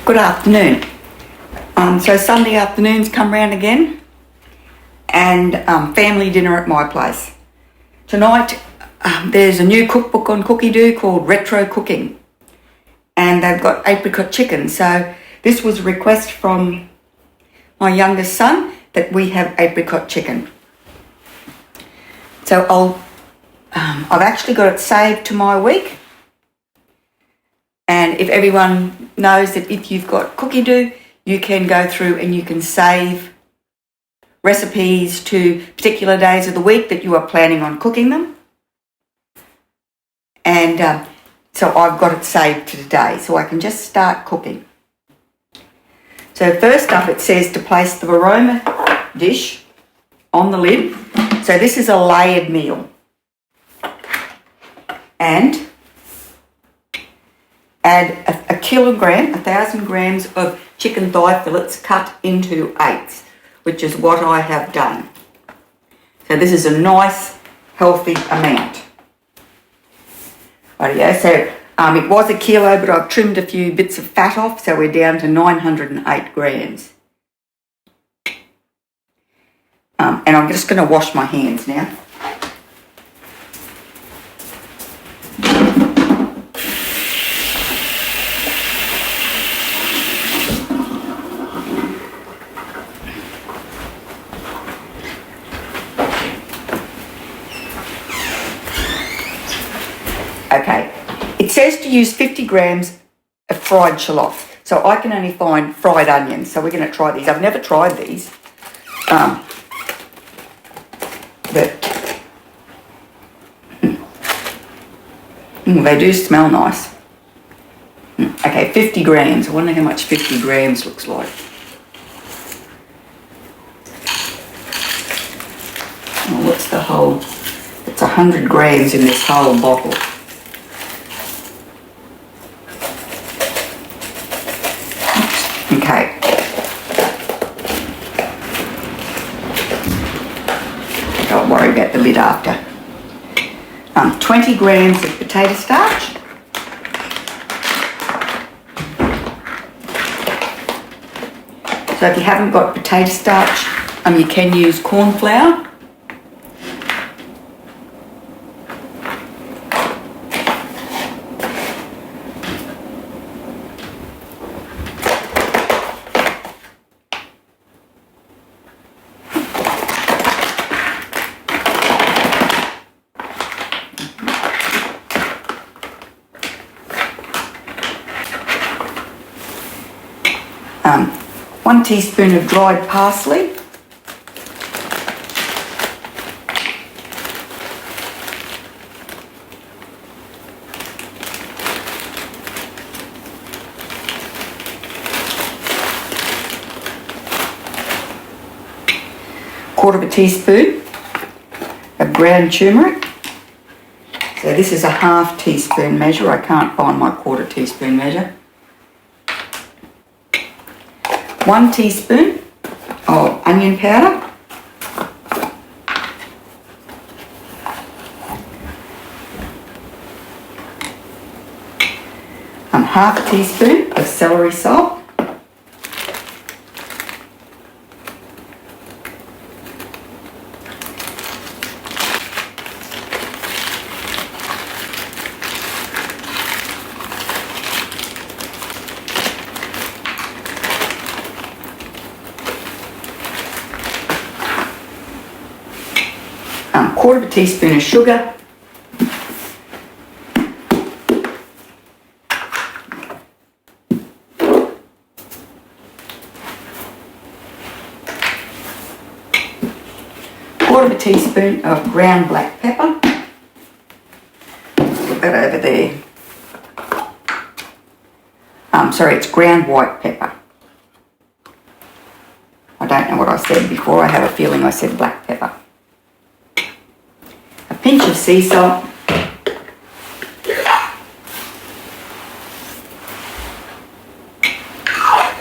Good afternoon. So Sunday afternoons come round again, and family dinner at my place. Tonight there's a new cookbook on Cookie Do called Retro Cooking, and they've got apricot chicken. So this was a request from my youngest son that we have apricot chicken. So I've actually got it saved to my week. And if everyone knows that if you've got Cookie Do, you can go through and you can save recipes to particular days of the week that you are planning on cooking them. And so I've got it saved to today, so I can just start cooking. So first up it says to place the aroma dish on the lid. So this is a layered meal. And add a kilogram, 1,000 grams of chicken thigh fillets cut into eighths, which is what I have done. So this is a nice, healthy amount. Rightio, so it was a kilo, but I've trimmed a few bits of fat off, so we're down to 908 grams. And I'm just going to wash my hands now. Okay, it says to use 50 grams of fried shallot, so I can only find fried onions, so we're going to try these. I've never tried these, but they do smell nice. Okay, 50 grams. I wonder how much 50 grams looks like. Oh, what's the whole? It's 100 grams in this whole bottle. Okay. Don't worry about the lid after. 20 grams of potato starch. So if you haven't got potato starch, you can use corn flour. One teaspoon of dried parsley. Quarter of a teaspoon of ground turmeric. So this is a half teaspoon measure. I can't find my quarter teaspoon measure. 1 teaspoon of onion powder. Half a teaspoon of celery salt. Quarter of a teaspoon of sugar, quarter of a teaspoon of ground black pepper, put that over there. Sorry, it's ground white pepper. I don't know what I said before, I have a feeling I said black pepper. Pinch of sea salt,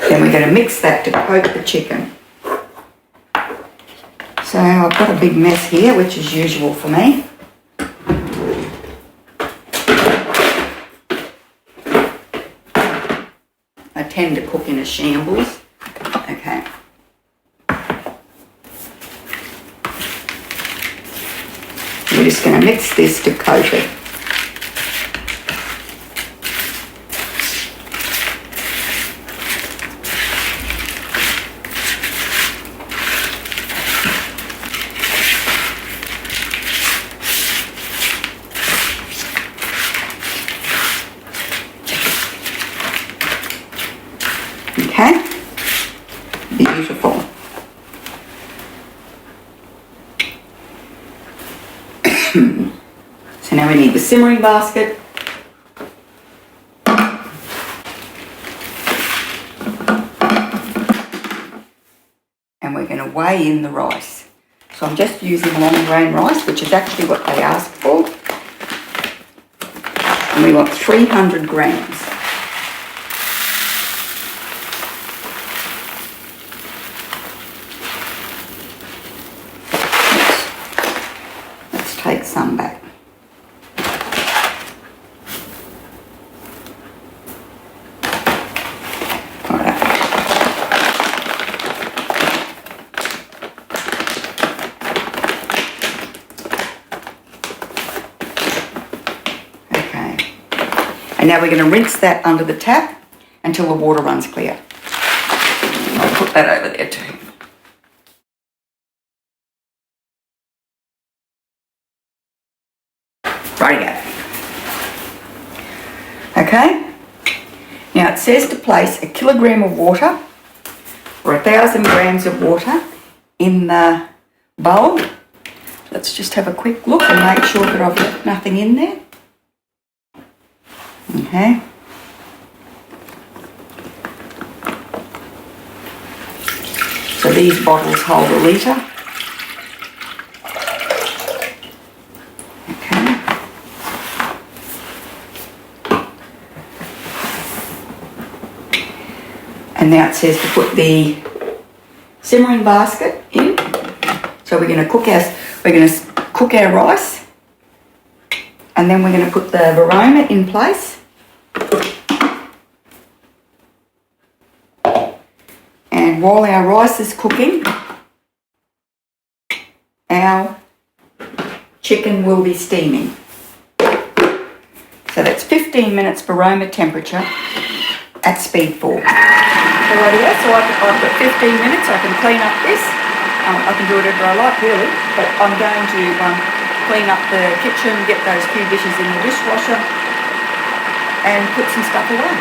then we're going to mix that to coat the chicken. So I've got a big mess here, which is usual for me. tend to cook in a shambles. Okay. We're just going to mix this to coat it. Okay, beautiful. So now we need the simmering basket. And we're going to weigh in the rice. So I'm just using long grain rice, which is actually what they asked for. And we want 300 grams. Take some back. Right. Okay. And now we're going to rinse that under the tap until the water runs clear. I'll put that over there too. Rightio. Okay, now it says to place 1 kilogram of water or 1,000 grams of water in the bowl. Let's just have a quick look and make sure that I've got nothing in there. Okay. So these bottles hold 1 litre. And now it says to put the simmering basket in. So we're going to cook our rice, and then we're going to put the varoma in place. And while our rice is cooking, our chicken will be steaming. So that's 15 minutes varoma temperature at speed 4. Alrighty, so I've got 15 minutes. I can clean up this. I can do whatever I like really, but I'm going to clean up the kitchen, get those few dishes in the dishwasher and put some stuff away.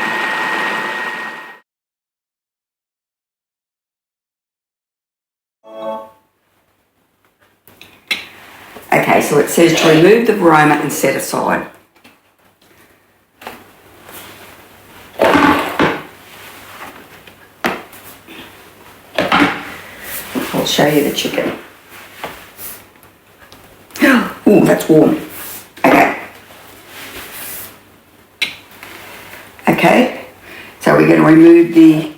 Okay, so it says to remove the varoma and set aside. I'll show you the chicken. Oh, that's warm. Okay. Okay, so we're going to remove the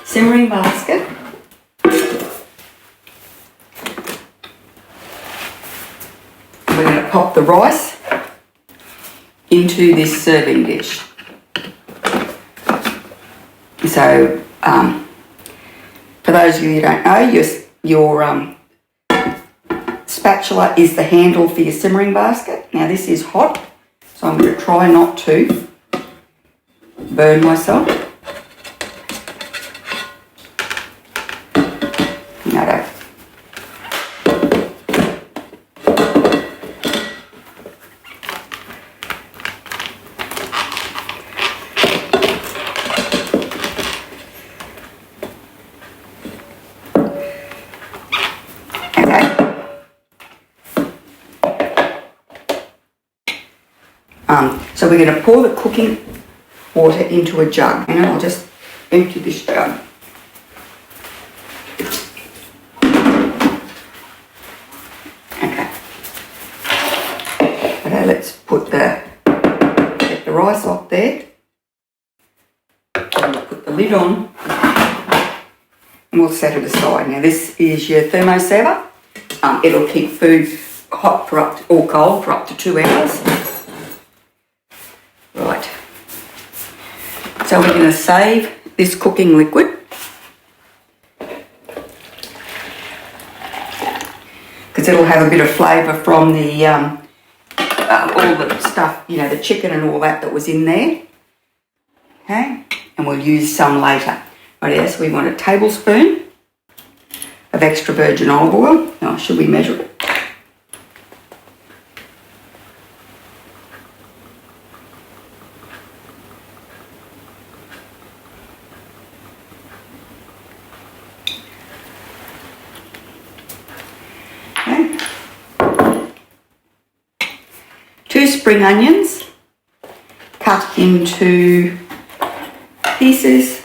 simmering basket. We're going to pop the rice into this serving dish. So, for those of you who don't know, your spatula is the handle for your simmering basket. Now this is hot, so I'm going to try not to burn myself. No. So we're going to pour the cooking water into a jug, and I'll just empty this jug. Okay. Okay, let's get the rice off there. And we'll put the lid on and we'll set it aside. Now this is your thermosaver. It'll keep food hot or cold for up to 2 hours. Right, so So we're going to save this cooking liquid because it'll have a bit of flavour from the all the stuff, you know, the chicken and all that was in there. Okay, and we'll use some later. Right, yes, we want a tablespoon of extra virgin olive oil. Now, should we measure it? Okay. 2 spring onions cut into pieces.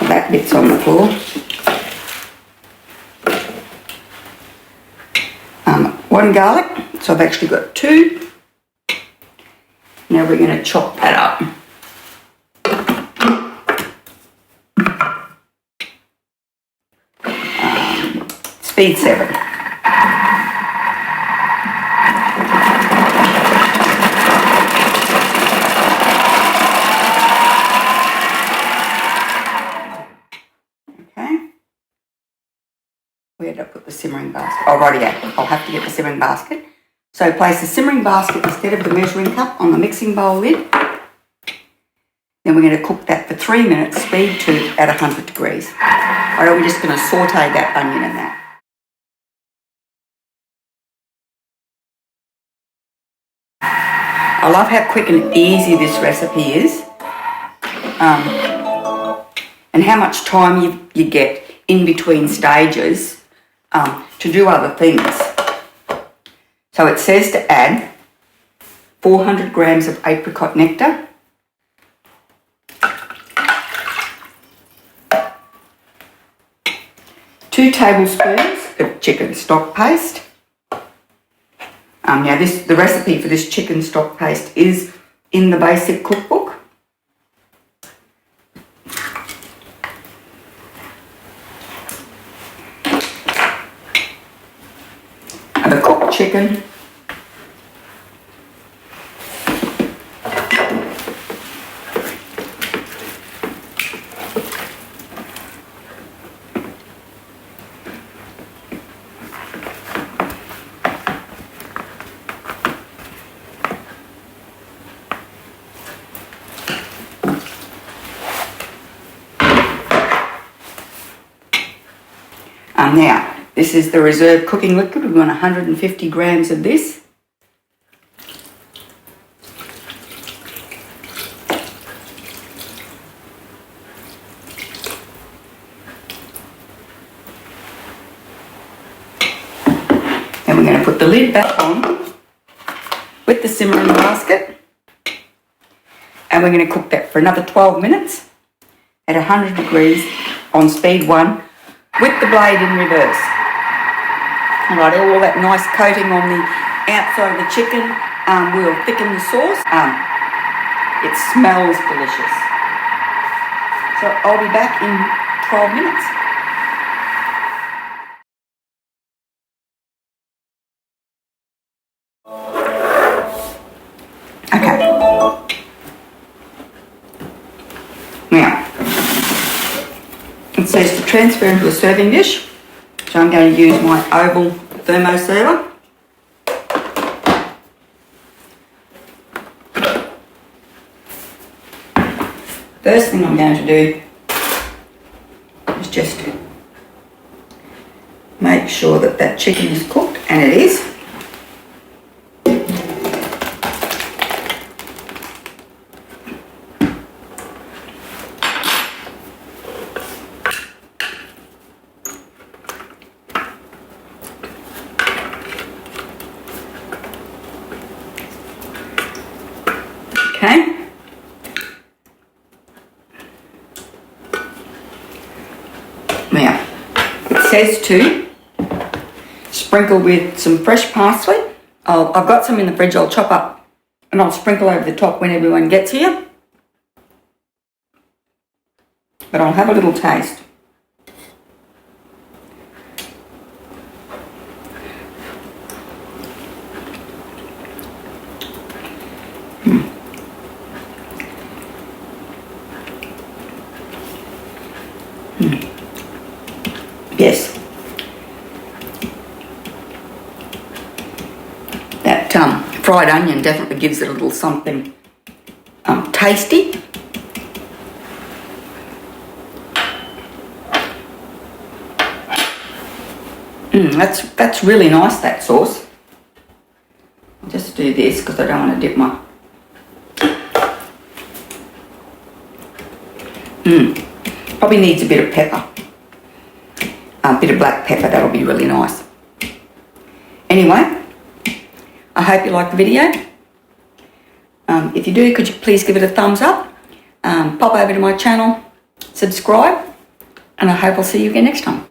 That bit's on the floor. 1 garlic, so I've actually got 2. Now we're going to chop that up. Speed 7. Okay. Where did I put the simmering basket? Oh, righty, I'll have to get the simmering basket. So place the simmering basket instead of the measuring cup on the mixing bowl lid. Then we're going to cook that for 3 minutes, speed 2 at 100 degrees. Or are we just going to saute that onion and that? I love how quick and easy this recipe is, and how much time you get in between stages to do other things. So it says to add 400 grams of apricot nectar, 2 tablespoons of chicken stock paste. Now the recipe for this chicken stock paste is in the basic cookbook. The cooked chicken. Now, this is the reserve cooking liquid. We want 150 grams of this. Then we're going to put the lid back on with the simmering basket. And we're going to cook that for another 12 minutes at 100 degrees on speed 1. With the blade in reverse. Alright, all that nice coating on the outside of the chicken will thicken the sauce. It smells delicious. So I'll be back in 12 minutes. Okay. Now, it says to transfer into a serving dish, so I'm going to use my oval thermo server. First thing I'm going to do is just make sure that that chicken is cooked, and it is. Okay. Now, it says to sprinkle with some fresh parsley. I've got some in the fridge. I'll chop up and I'll sprinkle over the top when everyone gets here. But I'll have a little taste. that fried onion definitely gives it a little something tasty. That's really nice, that sauce. I'll just do this because I don't want to dip my... Probably needs a bit of pepper. A bit of black pepper, that'll be really nice. Anyway, I hope you liked the video. If you do, could you please give it a thumbs up? Pop over to my channel, subscribe, and I hope I'll see you again next time.